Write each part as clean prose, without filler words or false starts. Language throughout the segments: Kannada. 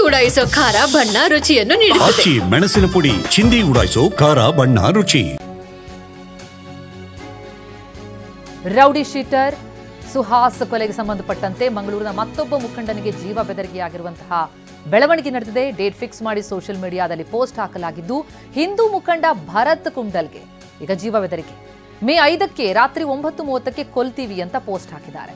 ಉಡಾಯಿಸೋ ಖಾರ ಬಣ್ಣ ರುಚಿಯನ್ನು ನೀಡುತ್ತದೆ. ಮೆಣಸಿನ ಪುಡಿ ಚಿಂದಿ ಉಡಾಯಿಸೋ ಖಾರ ಬಣ್ಣ ರುಚಿ. ರೌಡಿ ಶೀಟರ್ ಸುಹಾಸ್ ಕೊಲೆಗೆ ಸಂಬಂಧಪಟ್ಟಂತೆ ಮಂಗಳೂರಿನ ಮತ್ತೊಬ್ಬ ಮುಖಂಡನಿಗೆ ಜೀವ ಬೆದರಿಕೆಯಾಗಿರುವಂತಹ ಬೆಳವಣಿಗೆ ನಡೆದಿದೆ. ಡೇಟ್ ಫಿಕ್ಸ್ ಮಾಡಿ ಸೋಷಿಯಲ್ ಮೀಡಿಯಾದಲ್ಲಿ ಪೋಸ್ಟ್ ಹಾಕಲಾಗಿದ್ದು, ಹಿಂದೂ ಮುಖಂಡ ಭರತ್ ಕುಂಡಲ್ಗೆ ಈಗ ಜೀವ ಬೆದರಿಕೆ. ಮೇ 5ಕ್ಕೆ ರಾತ್ರಿ 9:30ಕ್ಕೆ ಕೊಲ್ತೀವಿ ಅಂತ ಪೋಸ್ಟ್ ಹಾಕಿದ್ದಾರೆ.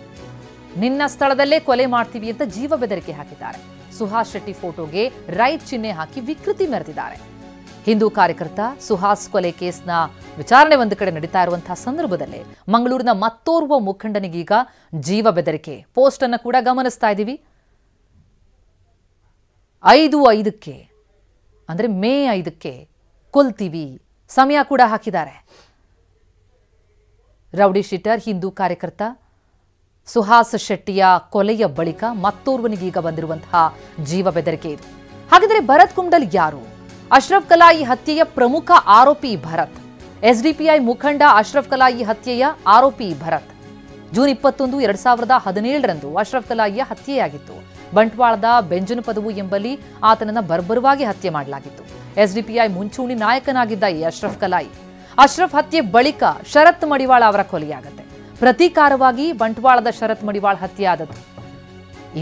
ನಿನ್ನ ಸ್ಥಳದಲ್ಲೇ ಕೊಲೆ ಮಾಡ್ತೀವಿ ಅಂತ ಜೀವ ಬೆದರಿಕೆ ಹಾಕಿದ್ದಾರೆ. ಸುಹಾಸ್ ಶೆಟ್ಟಿ ಫೋಟೋಗೆ ರೈಟ್ ಚಿಹ್ನೆ ಹಾಕಿ ವಿಕೃತಿ ಮೆರೆದಿದ್ದಾರೆ. ಹಿಂದೂ ಕಾರ್ಯಕರ್ತ ಸುಹಾಸ್ ಕೊಲೆ ಕೇಸ್ನ ವಿಚಾರಣೆ ಒಂದು ಕಡೆ ನಡೀತಾ ಇರುವಂತಹ ಸಂದರ್ಭದಲ್ಲಿ ಮಂಗಳೂರಿನ ಮತ್ತೋರ್ವ ಮುಖಂಡನಿಗೀಗ ಜೀವ ಬೆದರಿಕೆ. ಪೋಸ್ಟ್ ಅನ್ನು ಕೂಡ ಗಮನಿಸ್ತಾ ಇದ್ದೀವಿ. 5/5ಕ್ಕೆ ಅಂದ್ರೆ ಮೇ 5ಕ್ಕೆ ಕೊಲ್ತೀವಿ ಸಮಯ ಕೂಡ ಹಾಕಿದ್ದಾರೆ. ರೌಡಿ ಶೀಟರ್ ಹಿಂದೂ ಕಾರ್ಯಕರ್ತ ಸುಹಾಸ್ ಶೆಟ್ಟಿಯ ಕೊಲೆಯ ಬಳಿಕ ಮತ್ತೋರ್ವನಿಗೀಗ ಬಂದಿರುವಂತಹ ಜೀವ ಬೆದರಿಕೆ ಇದು. ಹಾಗಾದರೆ ಭರತ್ ಕುಂಡಲ್ ಯಾರು? ಅಶ್ರಫ್ ಕಲಾಯಿ ಹತ್ಯೆಯ ಪ್ರಮುಖ ಆರೋಪಿ ಭರತ್. ಎಸ್ಡಿಪಿಐ ಮುಖಂಡ ಅಶ್ರಫ್ ಕಲಾಯಿ ಹತ್ಯೆಯ ಆರೋಪಿ ಭರತ್. ಜೂನ್ 21, 2017ರಂದು ಅಶ್ರಫ್ ಕಲಾಯಿಯ ಹತ್ಯೆಯಾಗಿತ್ತು. ಬಂಟ್ವಾಳದ ಬೆಂಜನಪದವು ಎಂಬಲ್ಲಿ ಆತನನ್ನ ಬರ್ಬರವಾಗಿ ಹತ್ಯೆ ಮಾಡಲಾಗಿತ್ತು. ಎಸ್ಡಿಪಿಐ ಮುಂಚೂಣಿ ನಾಯಕನಾಗಿದ್ದ ಈ ಅಶ್ರಫ್ ಕಲಾಯಿ. ಅಶ್ರಫ್ ಹತ್ಯೆ ಬಳಿಕ ಶರತ್ ಮಡಿವಾಳ ಅವರ ಕೊಲೆಯಾಗುತ್ತೆ. ಪ್ರತೀಕಾರವಾಗಿ ಬಂಟ್ವಾಳದ ಶರತ್ ಮಡಿವಾಳ ಹತ್ಯೆ ಆದದ್ದು.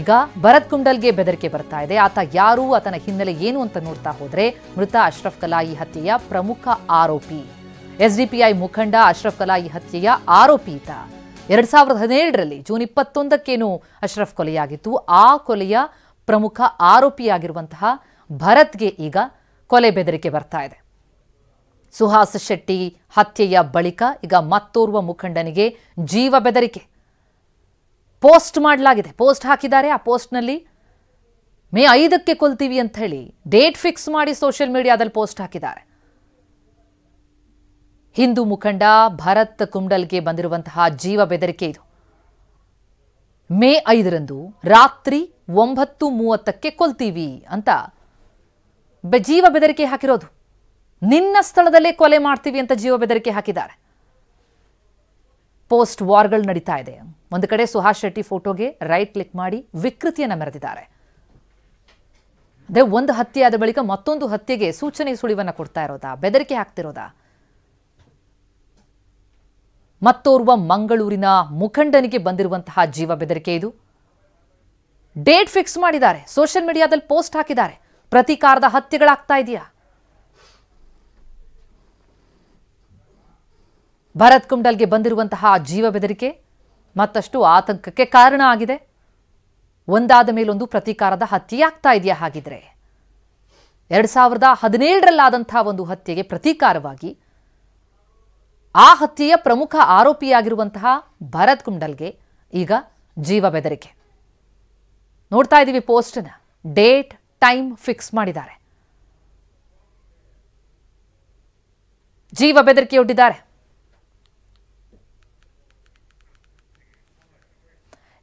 ಈಗ ಭರತ್ ಕುಂಡಲ್ಗೆ ಬೆದರಿಕೆ ಬರ್ತಾ ಇದೆ. ಆತ ಯಾರು, ಆತನ ಹಿನ್ನೆಲೆ ಏನು ಅಂತ ನೋಡ್ತಾ ಹೋದ್ರೆ, ಮೃತ ಅಶ್ರಫ್ ಕಲಾಯಿ ಹತ್ಯೆಯ ಪ್ರಮುಖ ಆರೋಪಿ, ಎಸ್ಡಿಪಿಐ ಮುಖಂಡ ಅಶ್ರಫ್ ಕಲಾಯಿ ಹತ್ಯೆಯ ಆರೋಪಿ ಈತ. 2017ರಲ್ಲಿ ಜೂನ್ 21ಕ್ಕೇನು ಅಶ್ರಫ್ ಕೊಲೆಯಾಗಿತ್ತು. ಆ ಕೊಲೆಯ ಪ್ರಮುಖ ಆರೋಪಿಯಾಗಿರುವಂತಹ ಭರತ್ಗೆ ಈಗ ಕೊಲೆ ಬೆದರಿಕೆ ಬರ್ತಾ ಇದೆ. ಸುಹಾಸ್ ಶೆಟ್ಟಿ ಹತ್ಯೆಯ ಬಳಿಕ ಈಗ ಮತ್ತೋರ್ವ ಮುಖಂಡನಿಗೆ ಜೀವ ಬೆದರಿಕೆ ಪೋಸ್ಟ್ ಮಾಡಲಾಗಿದೆ. ಪೋಸ್ಟ್ ಹಾಕಿದ್ದಾರೆ. ಆ ಪೋಸ್ಟ್ನಲ್ಲಿ ಮೇ 5ಕ್ಕೆ ಕೊಲ್ತೀವಿ ಅಂತ ಹೇಳಿ ಡೇಟ್ ಫಿಕ್ಸ್ ಮಾಡಿ ಸೋಷಿಯಲ್ ಮೀಡಿಯಾದಲ್ಲಿ ಪೋಸ್ಟ್ ಹಾಕಿದ್ದಾರೆ. ಹಿಂದೂ ಮುಖಂಡ ಭರತ್ ಕುಂಡಲ್ಗೆ ಬಂದಿರುವಂತಹ ಜೀವ ಬೆದರಿಕೆ ಇದು. ಮೇ 5ರಂದು ರಾತ್ರಿ 9:30ಕ್ಕೆ ಕೊಲ್ತೀವಿ ಅಂತ ಜೀವ ಬೆದರಿಕೆ ಹಾಕಿರೋದು. ನಿನ್ನ ಸ್ಥಳದಲ್ಲೇ ಕೊಲೆ ಮಾಡ್ತೀವಿ ಅಂತ ಜೀವ ಬೆದರಿಕೆ ಹಾಕಿದ್ದಾರೆ. ಪೋಸ್ಟ್ ವಾರ್ಗಳು ನಡೀತಾ ಇದೆ. ಒಂದು ಕಡೆ ಸುಹಾಸ್ ಶೆಟ್ಟಿ ಫೋಟೋಗೆ ರೈಟ್ ಕ್ಲಿಕ್ ಮಾಡಿ ವಿಕೃತಿಯನ್ನು ಮೆರೆದಿದ್ದಾರೆ. ಅದೇ ಒಂದು ಹತ್ಯೆ ಆದ ಬಳಿಕ ಮತ್ತೊಂದು ಹತ್ಯೆಗೆ ಸೂಚನೆ ಸುಳಿವನ್ನು ಕೊಡ್ತಾ ಇರೋದಾ, ಬೆದರಿಕೆ ಹಾಕ್ತಿರೋದಾ? ಮತ್ತೋರ್ವ ಮಂಗಳೂರಿನ ಮುಖಂಡನಿಗೆ ಬಂದಿರುವಂತಹ ಜೀವ ಬೆದರಿಕೆ ಇದು. ಡೇಟ್ ಫಿಕ್ಸ್ ಮಾಡಿದ್ದಾರೆ. ಸೋಷಿಯಲ್ ಮೀಡಿಯಾದಲ್ಲಿ ಪೋಸ್ಟ್ ಹಾಕಿದ್ದಾರೆ. ಪ್ರತೀಕಾರದ ಹತ್ಯೆಗಳಾಗ್ತಾ ಇದೆಯಾ? ಭರತ್ ಕುಂಡಲ್ಗೆ ಬಂದಿರುವಂತಹ ಜೀವ ಬೆದರಿಕೆ ಮತ್ತಷ್ಟು ಆತಂಕಕ್ಕೆ ಕಾರಣ ಆಗಿದೆ. ಒಂದಾದ ಮೇಲೊಂದು ಪ್ರತೀಕಾರದ ಹತ್ಯೆಯಾಗ್ತಾ ಇದೆಯಾ? ಹಾಗಿದ್ರೆ 2017ರಲ್ಲಾದಂತಹ ಒಂದು ಹತ್ಯೆಗೆ ಪ್ರತೀಕಾರವಾಗಿ ಆ ಹತ್ಯೆಯ ಪ್ರಮುಖ ಆರೋಪಿಯಾಗಿರುವಂತಹ ಭರತ್ ಕುಂಡಲ್ಗೆ ಈಗ ಜೀವ ಬೆದರಿಕೆ. ನೋಡ್ತಾ ಇದ್ದೀವಿ ಪೋಸ್ಟ್ನ. ಡೇಟ್ ಟೈಮ್ ಫಿಕ್ಸ್ ಮಾಡಿದ್ದಾರೆ. ಜೀವ ಬೆದರಿಕೆಯೊಡ್ಡಿದ್ದಾರೆ.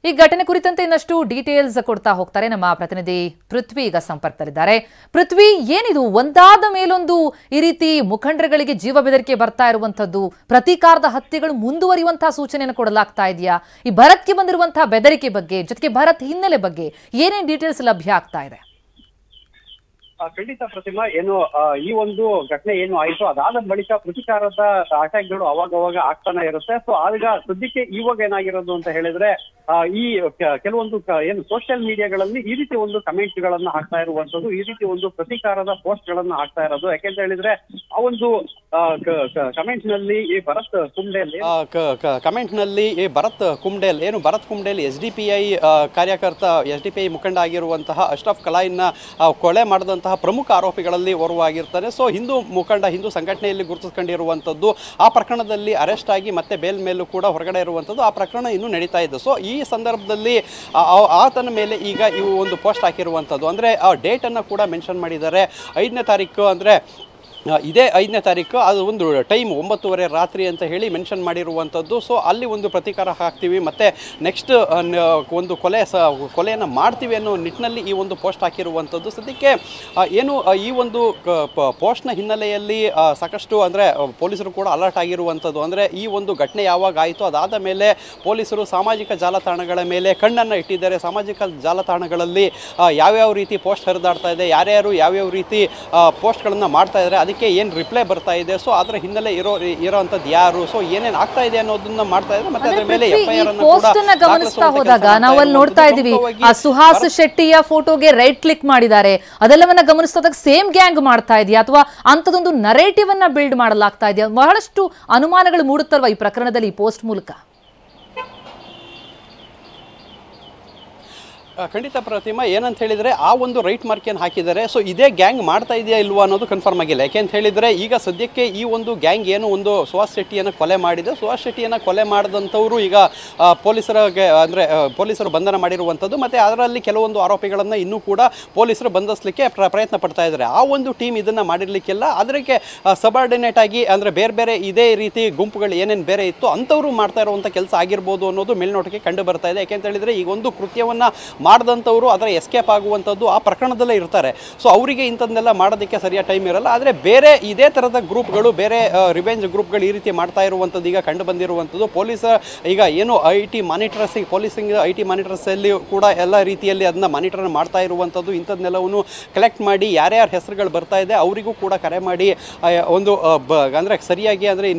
ಈ ಘಟನೆ ಕುರಿತಂತೆ ಇನ್ನಷ್ಟು ಡೀಟೇಲ್ಸ್ ಕೊಡ್ತಾ ಹೋಗ್ತಾರೆ ನಮ್ಮ ಪ್ರತಿನಿಧಿ ಪೃಥ್ವಿ ಈಗ ಸಂಪರ್ಕದಲ್ಲಿದ್ದಾರೆ. ಪೃಥ್ವಿ, ಏನಿದು ಒಂದಾದ ಮೇಲೊಂದು ಈ ರೀತಿ ಮುಖಂಡರುಗಳಿಗೆ ಜೀವ ಬೆದರಿಕೆ ಬರ್ತಾ ಇರುವಂತದ್ದು, ಪ್ರತೀಕಾರದ ಹತ್ಯೆಗಳು ಮುಂದುವರಿಯುವಂತಹ ಸೂಚನೆಯನ್ನು ಕೊಡಲಾಗ್ತಾ ಇದೆಯಾ? ಈ ಭರತ್ಗೆ ಬಂದಿರುವಂತಹ ಬೆದರಿಕೆ ಬಗ್ಗೆ, ಜೊತೆಗೆ ಭರತ್ ಹಿನ್ನೆಲೆ ಬಗ್ಗೆ ಏನೇನು ಡೀಟೇಲ್ಸ್ ಲಭ್ಯ ಆಗ್ತಾ ಇದೆ? ಖಂಡಿತ ಪ್ರತಿಮಾ, ಏನು ಈ ಒಂದು ಘಟನೆ ಏನು ಆಯ್ತು ಅದಾದ ಬಳಿಕ ಪ್ರತಿಕಾರದ ಅಟ್ಯಾಕ್ಗಳು ಅವಾಗವಾಗ ಆಗ್ತಾನೆ ಇರುತ್ತೆ. ಸೊ ಆಗ ಸದ್ಯಕ್ಕೆ ಇವಾಗ ಏನಾಗಿರೋದು ಅಂತ ಹೇಳಿದ್ರೆ, ಈ ಕೆಲವೊಂದು ಏನು ಸೋಷಿಯಲ್ ಮೀಡಿಯಾಗಳಲ್ಲಿ ಈ ರೀತಿ ಒಂದು ಕಮೆಂಟ್ ಗಳನ್ನ ಹಾಕ್ತಾ ಇರುವಂತದ್ದು, ಈ ರೀತಿ ಒಂದು ಪ್ರತೀಕಾರದ ಪೋಸ್ಟ್ ಗಳನ್ನ ಹಾಕ್ತಾ ಇರೋದು. ಯಾಕೆಂತ ಹೇಳಿದ್ರೆ ಆ ಒಂದು ಕಮೆಂಟ್ ನಲ್ಲಿ ಈ ಭರತ್ ಕುಂಡೇಲ್ ಏನು ಭರತ್ ಕುಂಡೇಲ್ ಎಸ್ಡಿಪಿಐ ಕಾರ್ಯಕರ್ತ, ಎಸ್ಡಿಪಿಐ ಮುಖಂಡ ಆಗಿರುವಂತಹ ಅಶ್ರಫ್ ಕಲಾಯಿನ ಕೊಲೆ ಮಾಡಿದಂತಹ ಪ್ರಮುಖ ಆರೋಪಿಗಳಲ್ಲಿ ಓರ್ವಾಗಿರ್ತಾನೆ. ಸೊ ಹಿಂದೂ ಮುಖಂಡ, ಹಿಂದೂ ಸಂಘಟನೆಯಲ್ಲಿ ಗುರುತಿಸಿಕೊಂಡಿರುವಂತದ್ದು. ಆ ಪ್ರಕರಣದಲ್ಲಿ ಅರೆಸ್ಟ್ ಆಗಿ ಮತ್ತೆ ಬೇಲ್ ಮೇಲೂ ಕೂಡ ಹೊರಗಡೆ ಇರುವಂತದ್ದು. ಆ ಪ್ರಕರಣ ಇನ್ನೂ ನಡೀತಾ ಇದೆ. ಸೊ ಈ ಸಂದರ್ಭದಲ್ಲಿ ಆತನ ಮೇಲೆ ಈಗ ಇವು ಒಂದು ಪೋಸ್ಟ್ ಹಾಕಿರುವಂಥದ್ದು. ಅಂದರೆ ಆ ಡೇಟನ್ನು ಕೂಡ ಮೆನ್ಷನ್ ಮಾಡಿದ್ದಾರೆ. 5ನೇ ತಾರೀಕು ಅಂದರೆ ಇದೇ 5ನೇ ತಾರೀಕು ಅದು ಒಂದು ಟೈಮ್ 9:30 ರಾತ್ರಿ ಅಂತ ಹೇಳಿ ಮೆನ್ಷನ್ ಮಾಡಿರುವಂಥದ್ದು. ಸೊ ಅಲ್ಲಿ ಒಂದು ಪ್ರತೀಕಾರ ಹಾಕ್ತೀವಿ ಮತ್ತು ನೆಕ್ಸ್ಟ್ ಒಂದು ಕೊಲೆಯನ್ನು ಮಾಡ್ತೀವಿ ಅನ್ನೋ ನಿಟ್ಟಿನಲ್ಲಿ ಈ ಒಂದು ಪೋಸ್ಟ್ ಹಾಕಿರುವಂಥದ್ದು. ಸದ್ಯಕ್ಕೆ ಏನು ಈ ಒಂದು ಪೋಸ್ಟ್ನ ಹಿನ್ನೆಲೆಯಲ್ಲಿ ಸಾಕಷ್ಟು ಅಂದರೆ ಪೊಲೀಸರು ಕೂಡ ಅಲರ್ಟ್ ಆಗಿರುವಂಥದ್ದು. ಅಂದರೆ ಈ ಒಂದು ಘಟನೆ ಯಾವಾಗ ಆಯಿತು ಅದಾದ ಮೇಲೆ ಪೊಲೀಸರು ಸಾಮಾಜಿಕ ಜಾಲತಾಣಗಳ ಮೇಲೆ ಕಣ್ಣನ್ನು ಇಟ್ಟಿದ್ದಾರೆ. ಸಾಮಾಜಿಕ ಜಾಲತಾಣಗಳಲ್ಲಿ ಯಾವ್ಯಾವ ರೀತಿ ಪೋಸ್ಟ್ ಹರಿದಾಡ್ತಾ ಇದೆ, ಯಾರ್ಯಾರು ಯಾವ್ಯಾವ ರೀತಿ ಪೋಸ್ಟ್ಗಳನ್ನು ಮಾಡ್ತಾ ಇದ್ದಾರೆ, ಅದಕ್ಕೆ ಏನು ರಿಪ್ಲೈ ಬರ್ತಾ ಇದೆ, ಸೊ ಅದರ ಹಿನ್ನೆಲೆ ಇರೋಂಥದ್ದು ಯಾರು, ಸೊ ಏನೇನು ಆಗ್ತಾ ಇದೆ ಅನ್ನೋದನ್ನ ಮಾಡ್ತಾ ಇದ್ದಾರೆ. ಮತ್ತೆ ಅದರ ಮೇಲೆ ಎಫ್ಐಆರ್ ಅನ್ನು ಕೂಡ ಗಮನಿಸ್ತಾ ಹೋದಾಗ ನಾವಲ್ಲಿ ನೋಡ್ತಾ ಇದೀವಿ ಆ ಸುಹಾಸ್ ಶೆಟ್ಟಿಯ ಫೋಟೋಗೆ ರೈಟ್ ಕ್ಲಿಕ್ ಮಾಡಿದ್ದಾರೆ. ಅದೆಲ್ಲವನ್ನ ಗಮನಿಸಿದಾಗ ಸೇಮ್ ಗ್ಯಾಂಗ್ ಮಾಡ್ತಾ ಇದೆಯಾ ಅಥವಾ ಅಂತದೊಂದು ನರೇಟಿವ್ ಅನ್ನ ಬಿಲ್ಡ್ ಮಾಡಲಾಗ್ತಾ ಇದೆಯಾ? ಬಹಳಷ್ಟು ಅನುಮಾನಗಳು ಮೂಡುತ್ತಲ್ವಾ ಈ ಪ್ರಕರಣದಲ್ಲಿ ಈ ಪೋಸ್ಟ್ ಮೂಲಕ? ಖಂಡಿತ ಪ್ರತಿಮಾ, ಏನಂತ ಹೇಳಿದರೆ ಆ ಒಂದು ರೈಟ್ ಮಾರ್ಕ್ ಏನು ಹಾಕಿದ್ದಾರೆ, ಸೊ ಇದೇ ಗ್ಯಾಂಗ್ ಮಾಡ್ತಾ ಇದೆಯಾ ಇಲ್ವಾ ಅನ್ನೋದು ಕನ್ಫರ್ಮ್ ಆಗಿಲ್ಲ. ಯಾಕೆಂತ ಹೇಳಿದರೆ ಈಗ ಸದ್ಯಕ್ಕೆ ಈ ಒಂದು ಗ್ಯಾಂಗ್ ಏನು ಒಂದು ಸುಹಾಸ್ ಶೆಟ್ಟಿಯನ್ನು ಕೊಲೆ ಮಾಡಿದೆ, ಸುಹಾಸ್ ಶೆಟ್ಟಿಯನ್ನು ಕೊಲೆ ಮಾಡಿದಂಥವರು ಈಗ ಪೊಲೀಸರು ಬಂಧನ ಮಾಡಿರುವಂಥದ್ದು. ಮತ್ತು ಅದರಲ್ಲಿ ಕೆಲವೊಂದು ಆರೋಪಿಗಳನ್ನು ಇನ್ನೂ ಕೂಡ ಪೊಲೀಸರು ಬಂಧಿಸಲಿಕ್ಕೆ ಪ್ರಯತ್ನ ಪಡ್ತಾ ಇದ್ದಾರೆ. ಆ ಒಂದು ಟೀಮ್ ಇದನ್ನು ಮಾಡಿರಲಿಕ್ಕೆಲ್ಲ ಅದಕ್ಕೆ ಸಬಾರ್ಡಿನೇಟ್ ಆಗಿ ಅಂದರೆ ಬೇರೆ ಬೇರೆ ಇದೇ ರೀತಿ ಗುಂಪುಗಳು ಏನೇನು ಬೇರೆ ಇತ್ತು ಅಂಥವರು ಮಾಡ್ತಾ ಇರುವಂಥ ಕೆಲಸ ಆಗಿರ್ಬೋದು ಅನ್ನೋದು ಮೇಲ್ನೋಟಕ್ಕೆ ಕಂಡು ಬರ್ತಾ ಇದೆ. ಯಾಕೆಂತ ಹೇಳಿದರೆ ಈಗ ಒಂದು ಕೃತ್ಯವನ್ನು ಮಾಡಿದಂಥವರು ಅದರ ಎಸ್ಕೇಪ್ ಆಗುವಂಥದ್ದು ಆ ಪ್ರಕರಣದಲ್ಲೇ ಇರ್ತಾರೆ. ಸೊ ಅವರಿಗೆ ಇಂಥದ್ದನ್ನೆಲ್ಲ ಮಾಡೋದಕ್ಕೆ ಸರಿಯಾದ ಟೈಮ್ ಇರಲ್ಲ. ಆದರೆ ಬೇರೆ ಇದೇ ಥರದ ಗ್ರೂಪ್ಗಳು, ಬೇರೆ ರಿವೆಂಜ್ ಗ್ರೂಪ್ಗಳು ಈ ರೀತಿ ಮಾಡ್ತಾ ಇರುವಂಥದ್ದು ಈಗ ಕಂಡು ಬಂದಿರುವಂಥದ್ದು. ಈಗ ಏನು ಪೊಲೀಸಿಂಗ್ ಐ ಟಿ ಮಾನಿಟರ್ಸಲ್ಲಿ ಕೂಡ ಎಲ್ಲ ರೀತಿಯಲ್ಲಿ ಅದನ್ನ ಮಾನಿಟರ್ ಮಾಡ್ತಾ ಇರುವಂಥದ್ದು. ಇಂಥದ್ದನ್ನೆಲ್ಲವನ್ನು ಕಲೆಕ್ಟ್ ಮಾಡಿ ಯಾರ್ಯಾರ ಹೆಸರುಗಳು ಬರ್ತಾ ಇದೆ ಅವರಿಗೂ ಕೂಡ ಕರೆ ಮಾಡಿ ಒಂದು ಅಂದರೆ ಸರಿಯಾಗಿ ಅಂದರೆ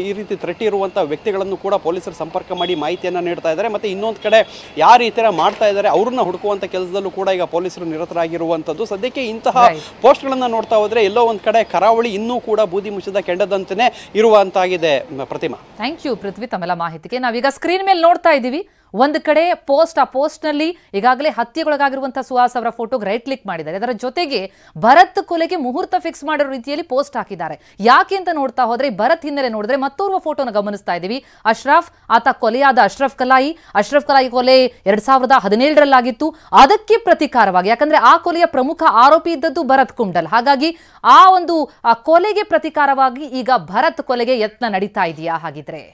ಈ ರೀತಿ ಥ್ರೆಟ್ ಇರುವಂಥ ವ್ಯಕ್ತಿಗಳನ್ನು ಕೂಡ ಪೊಲೀಸರು ಸಂಪರ್ಕ ಮಾಡಿ ಮಾಹಿತಿಯನ್ನು ನೀಡ್ತಾ ಇದ್ದಾರೆ. ಮತ್ತು ಇನ್ನೊಂದು ಕಡೆ ಯಾವ ರೀತಿ ಮಾಡ್ತಾ ಇದ್ದಾರೆ ಅವ್ರನ್ನ ಹುಡುಕುವಂತ ಕೆಲಸದಲ್ಲೂ ಕೂಡ ಈಗ ಪೊಲೀಸರು ನಿರತರಾಗಿರುವಂಥದ್ದು. ಸದ್ಯಕ್ಕೆ ಇಂತಹ ಪೋಸ್ಟ್ಗಳನ್ನು ನೋಡ್ತಾ ಹೋದ್ರೆ ಎಲ್ಲೋ ಒಂದು ಕಡೆ ಕರಾವಳಿ ಇನ್ನೂ ಕೂಡ ಬೂದಿ ಮುಚ್ಚಿದ ಕೆಂಡದಂತೆಯೇ ಇರುವಂತಾಗಿದೆ. ಪ್ರತಿಮಾ, ಥ್ಯಾಂಕ್ ಯು ಪೃಥ್ವಿ ತಮ್ಮೆಲ್ಲ ಮಾಹಿತಿಗೆ. ನಾವೀಗ ಸ್ಕ್ರೀನ್ ಮೇಲೆ ನೋಡ್ತಾ ಇದ್ದೀವಿ ಒಂದು ಕಡೆ ಪೋಸ್ಟ್, ಆ ಪೋಸ್ಟ್ ನಲ್ಲಿ ಈಗಾಗಲೇ ಹತ್ಯೆಗೊಳಗಾಗಿರುವಂತಹ ಸುಹಾಸ್ ಅವರ ಫೋಟೋಗೆ ರೈಟ್ ಕ್ಲಿಕ್ ಮಾಡಿದ್ದಾರೆ. ಅದರ ಜೊತೆಗೆ ಭರತ್ ಕೊಲೆಗೆ ಮುಹೂರ್ತ ಫಿಕ್ಸ್ ಮಾಡಿರೋ ರೀತಿಯಲ್ಲಿ ಪೋಸ್ಟ್ ಹಾಕಿದ್ದಾರೆ. ಯಾಕೆ ಅಂತ ನೋಡ್ತಾ ಹೋದ್ರೆ ಭರತ್ ಹಿನ್ನೆಲೆ ನೋಡಿದ್ರೆ ಮತ್ತೋರ್ವ ಫೋಟೋನ ಗಮನಿಸ್ತಾ ಇದ್ದೀವಿ. ಅಶ್ರಫ್, ಆತ ಕೊಲೆಯಾದ ಅಶ್ರಫ್ ಕಲಾಯಿ ಕೊಲೆ 2017ರಲ್ಲಾಗಿತ್ತು. ಅದಕ್ಕೆ ಪ್ರತಿಕಾರವಾಗಿ, ಯಾಕಂದ್ರೆ ಆ ಕೊಲೆಯ ಪ್ರಮುಖ ಆರೋಪಿ ಇದ್ದದ್ದು ಭರತ್ ಕುಂಡಲ್, ಹಾಗಾಗಿ ಆ ಕೊಲೆಗೆ ಪ್ರತಿಕಾರವಾಗಿ ಈಗ ಭರತ್ ಕೊಲೆಗೆ ಯತ್ನ ನಡೀತಾ ಇದೆಯಾ ಹಾಗಿದ್ರೆ?